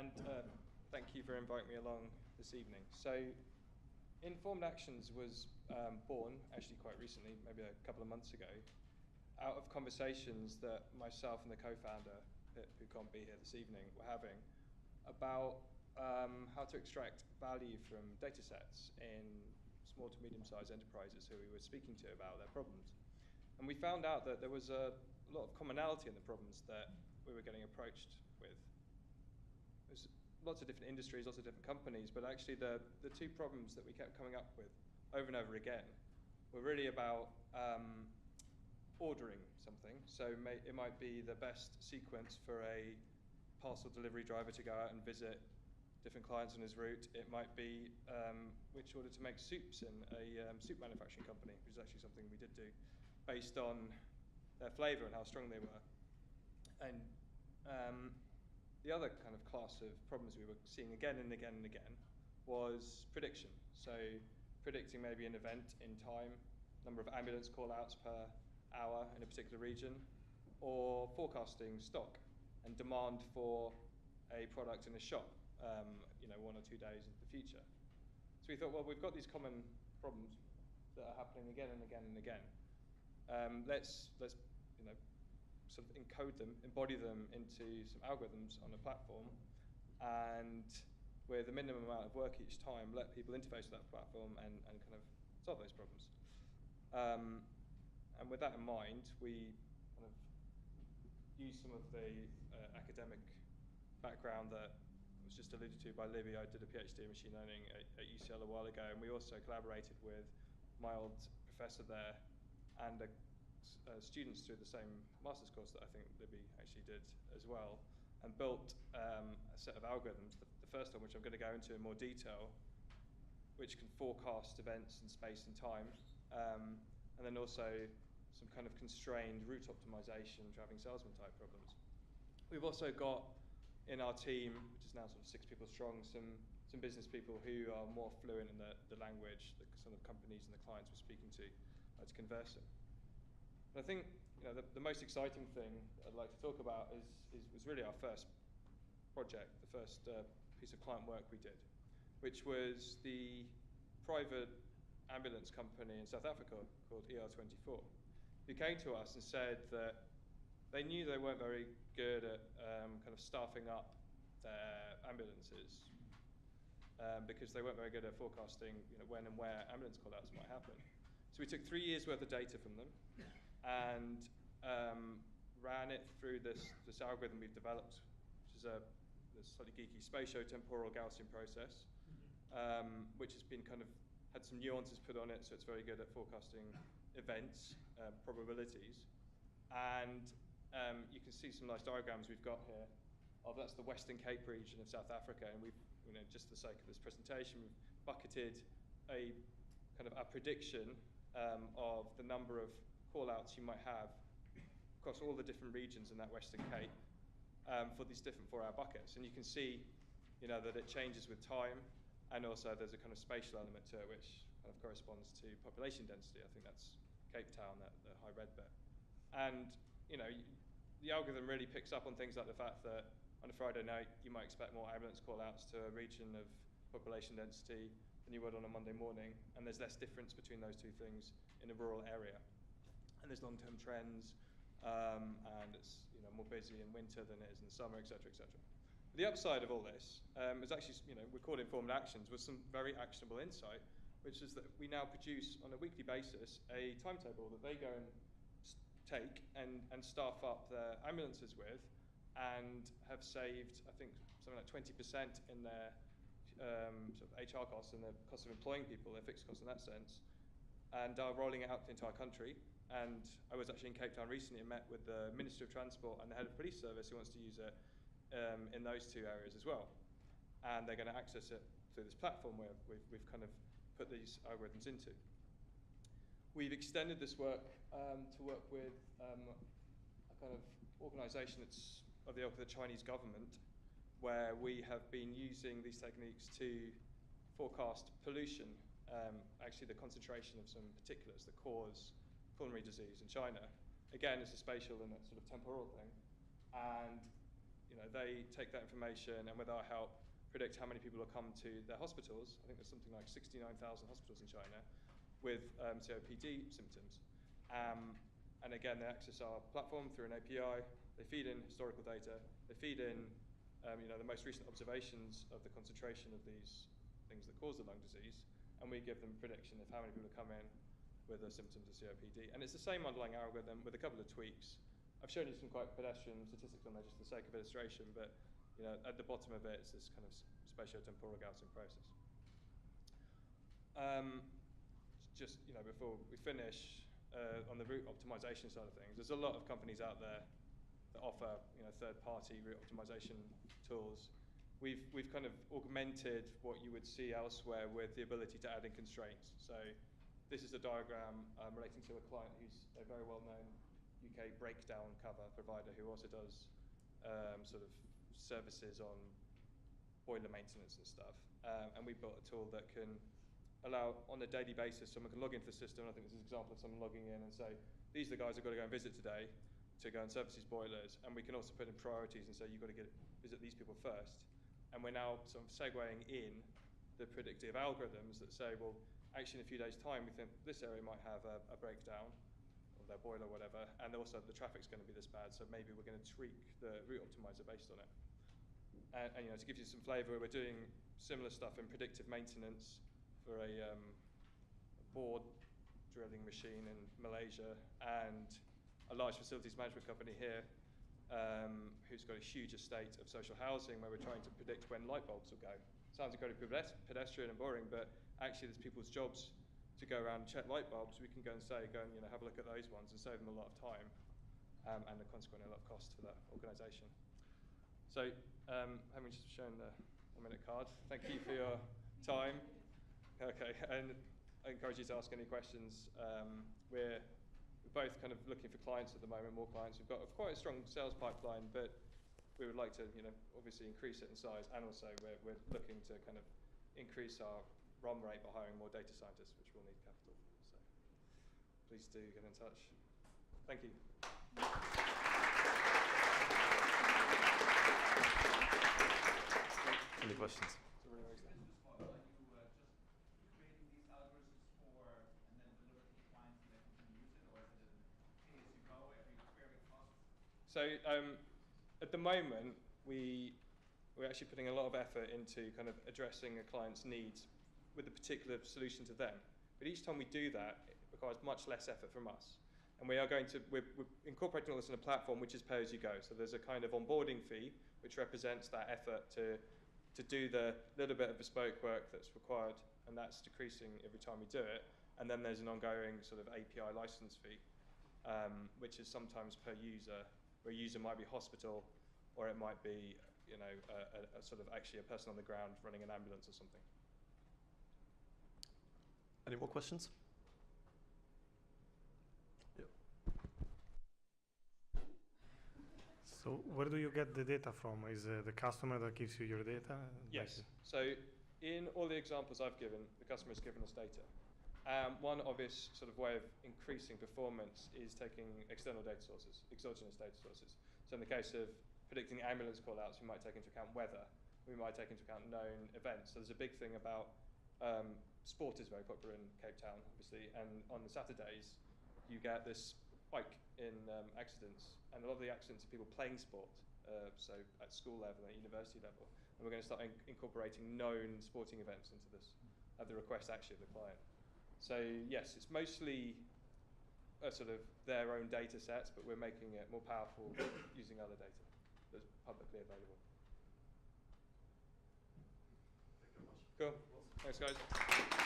and thank you for inviting me along this evening. So, Informed Actions was born actually quite recently, maybe a couple of months ago, out of conversations that myself and the co-founder, who can't be here this evening, were having about how to extract value from data sets in small to medium-sized enterprises who we were speaking to about their problems. And we found out that there was a lot of commonality in the problems that we were getting approached with. There's lots of different industries, lots of different companies, but actually the two problems that we kept coming up with over and over again were really about ordering something. So it might be the best sequence for a parcel delivery driver to go out and visit different clients on his route. It might be which order to make soups in a soup manufacturing company, which is actually something we did do, based on their flavour and how strong they were. And the other kind of class of problems we were seeing again and again and again was prediction. So predicting maybe an event in time, number of ambulance call-outs per hour in a particular region, or forecasting stock and demand for a product in a shop, 1 or 2 days into the future. So we thought, well, we've got these common problems that are happening again and again and again. Let's sort of encode them, embody them into some algorithms on a platform, and with a minimum amount of work each time, let people interface with that platform and kind of solve those problems. And with that in mind, we kind of use some of the academic background that was just alluded to by Libby. I did a PhD in machine learning at UCL a while ago, and we also collaborated with my old professor there and students through the same master's course that I think Libby actually did as well, and built a set of algorithms, the first one which I'm going to go into in more detail, which can forecast events in space and time, and then also some kind of constrained route optimization, traveling salesman type problems. We've also got in our team, which is now sort of 6 people strong, some business people who are more fluent in the language that some of the companies and the clients we're speaking to converse in. And I think the most exciting thing I'd like to talk about was really our first project, the first piece of client work we did, which was the private ambulance company in South Africa called ER24, who came to us and said that they knew they weren't very good at kind of staffing up their ambulances because they weren't very good at forecasting when and where ambulance call-outs might happen. So we took 3 years worth of data from them and ran it through this algorithm we've developed, which is this slightly geeky spatio-temporal Gaussian process, which has been had some nuances put on it, so it's very good at forecasting events, probabilities. And you can see some nice diagrams we've got here. That's the Western Cape region of South Africa, and we've, just for the sake of this presentation, we've bucketed a prediction of the number of call-outs you might have across all the different regions in that Western Cape for these different 4-hour buckets. And you can see, that it changes with time, and also there's a kind of spatial element to it, which kind of corresponds to population density. I think that's Cape Town, the high red bit. And the algorithm really picks up on things like the fact that on a Friday night you might expect more ambulance call-outs to a region of population density than you would on a Monday morning, and there's less difference between those two things in a rural area. And there's long-term trends, and it's more busy in winter than it is in the summer, et cetera, et cetera. But the upside of all this is actually, we call it Informed Actions, with some very actionable insight, which is that we now produce on a weekly basis a timetable that they go and take and staff up their ambulances with, and have saved, I think, something like 20% in their sort of HR costs and the cost of employing people, their fixed costs in that sense, and are rolling it out the entire country. And I was actually in Cape Town recently and met with the Minister of Transport and the head of police service who wants to use it in those 2 areas as well. And they're going to access it through this platform where we've kind of put these algorithms into. We've extended this work to work with a kind of organisation that's of the ilk of the Chinese government, where we have been using these techniques to forecast pollution, actually the concentration of some particulates that cause pulmonary disease in China. Again, it's a spatial and a sort of temporal thing. And they take that information and with our help predict how many people will come to their hospitals. I think there's something like 69,000 hospitals in China with COPD symptoms. And again, they access our platform through an API. They feed in historical data. They feed in the most recent observations of the concentration of these things that cause the lung disease, and we give them a prediction of how many people come in with the symptoms of COPD. And it's the same underlying algorithm with a couple of tweaks. I've shown you some quite pedestrian statistics on there just for the sake of illustration, but at the bottom of it, it's this kind of spatiotemporal Gaussian process. Before we finish, on the route optimization side of things, there's a lot of companies out there that offer third-party route optimization tools. We've kind of augmented what you would see elsewhere with the ability to add in constraints. So this is a diagram relating to a client who's a very well-known UK breakdown cover provider who also does sort of services on boiler maintenance and stuff. And we built a tool that can allow, on a daily basis, someone can log into the system. I think this is an example of someone logging in and say, these are the guys I've got to go and visit today to go and service these boilers. And we can also put in priorities and say, you've got to visit these people first. And we're now sort of segueing in the predictive algorithms that say, well, actually in a few days' time, we think this area might have a breakdown of their boiler or whatever, and also the traffic's going to be this bad, so maybe we're going to tweak the route optimizer based on it. And to give you some flavour, we're doing similar stuff in predictive maintenance for a board drilling machine in Malaysia and a large facilities management company here who's got a huge estate of social housing where we're trying to predict when light bulbs will go. Sounds incredibly pedestrian and boring, but actually there's people's jobs to go around and check light bulbs. We can go and have a look at those ones and save them a lot of time and consequently a lot of cost for that organisation. So having just shown the 1 minute card, thank you for your time. Okay, and I encourage you to ask any questions. We're both kind of looking for clients at the moment, more clients. We've got quite a strong sales pipeline, but we would like to, obviously increase it in size, and also we're looking to kind of increase our run rate by hiring more data scientists, which will need capital. So please do get in touch. Thank you. Any questions? So at the moment, we're actually putting a lot of effort into kind of addressing a client's needs with a particular solution to them. But each time we do that, it requires much less effort from us. And we're incorporating all this in a platform which is pay as you go. So there's a kind of onboarding fee which represents that effort to do the little bit of bespoke work that's required, and that's decreasing every time we do it. And then there's an ongoing sort of API license fee, which is sometimes per user, where a user might be hospital, or it might be a sort of actually a person on the ground running an ambulance or something. Any more questions? Yeah. So where do you get the data from? Is the customer that gives you your data? Yes. So in all the examples I've given, the customer has given us data. One obvious sort of way of increasing performance is taking external data sources, exogenous data sources. So in the case of predicting ambulance call-outs, we might take into account weather. We might take into account known events. So there's a big thing about sport is very popular in Cape Town, obviously, and on the Saturdays, you get this spike in accidents, and a lot of the accidents are people playing sport, so at school level and at university level. And we're going to start incorporating known sporting events into this at the request actually of the client. So yes, it's mostly sort of their own data sets, but we're making it more powerful using other data that's publicly available. Thank you very much. Cool. Thanks, guys.